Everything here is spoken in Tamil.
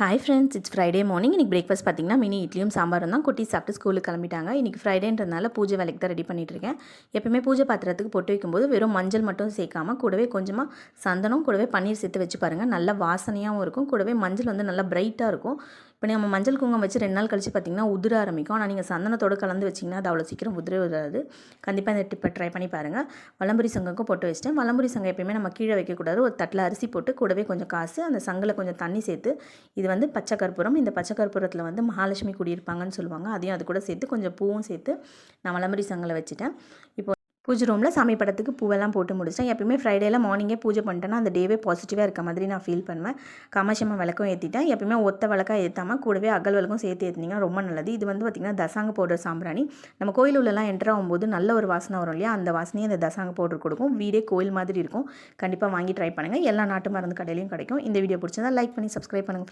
Hi friends, it's Friday morning. இன்றைக்கி பிரேக்ஃபாஸ்ட் பார்த்திங்கன்னா மினி இட்லியும் சாம்பாரும் தான். குட்டி சாப்பிட்டு ஸ்கூலுக்கு கிளம்பிட்டாங்க. இன்றைக்கி ஃப்ரைடேன்றதுனால பூஜை வேலைக்கு தான் ரெடி பண்ணிகிட்ருக்கேன். எப்பவுமே பூஜை பாத்திரத்துக்கு பொட்டு வைக்கும்போது வெறும் மஞ்சள் மட்டும் சேர்க்காமல் கூடவே கொஞ்சமாக சந்தனம் கூடவே பன்னீர் சேர்த்து வச்சு பாருங்கள். நல்ல வாசனையாகவும் இருக்கும். கூடவே மஞ்சள் வந்து நல்லா பிரைட்டாக இருக்கும். இப்போ நம்ம மஞ்சள் குங்குமம் வச்சு 2 நாள் கழிச்சு பார்த்திங்கன்னா உதிர ஆரம்பிக்கும். ஆனால் நீங்கள் சந்தனத்தோடு கலந்து வச்சிங்கன்னா அது அவ்வளோ சீக்கிரம் உதிராது. கண்டிப்பாக இந்த டிப்பை ட்ரை பண்ணி பாருங்கள். வலம்புரி சங்குக்கும் பொட்டு வச்சிட்டேன். வலம்புரி சங்கம் எப்பயுமே நம்ம கீழே வைக்கக்கூடாது. ஒரு தட்டில் அரிசி போட்டு கூடவே கொஞ்சம் காசு, அந்த சங்கில் கொஞ்சம் தண்ணி சேர்த்து, இது வந்து பச்சை கற்பூரம். இந்த பச்சை கற்பூரத்தில் வந்து மகாலட்சுமி குடியிருப்பாங்கன்னு சொல்லுவாங்க. அதையும் அது கூட சேர்த்து கொஞ்சம் பூவும் சேர்த்து நான் வலம்புரி சங்கில் வச்சுட்டேன். இப்போ பூஜை ரூமில் சாமி படத்துக்கு பூவெல்லாம் போட்டு முடிச்சிட்டேன். எப்பயுமே ஃப்ரைடேயில் மார்னிங்கே பூஜை பண்ணிட்டேன்னா அந்த டேவே பாசிட்டிவாக இருக்க மாதிரி நான் ஃபீல் பண்ணுவேன். காமாட்சியம்மா விளக்கும் ஏற்றிட்டேன். எப்பயுமே ஒத்த விளக்காக ஏற்றாமல் கூடவே அகல் விளக்கும் சேர்த்து ஏற்றினீங்கன்னா ரொம்ப நல்லது. இது வந்து பார்த்திங்கன்னா தசாங்க பவுடர் சாம்பிராணி. நம்ம கோயில் உள்ளலாம் என்டர் ஆகும்போது நல்ல ஒரு வாசனை வரும் இல்லையா, அந்த வாசனையை அந்த தசாங்க பவுடர் கொடுக்கும். வீடே கோயில் மாதிரி இருக்கும். கண்டிப்பாக வாங்கி ட்ரை பண்ணுங்கள். எல்லா நாட்டு மருந்து கடையிலையும் கிடைக்கும். இந்த வீடியோ பிடிச்சதா லைக் பண்ணி சப்ஸ்கிரைப் பண்ணுங்கள்.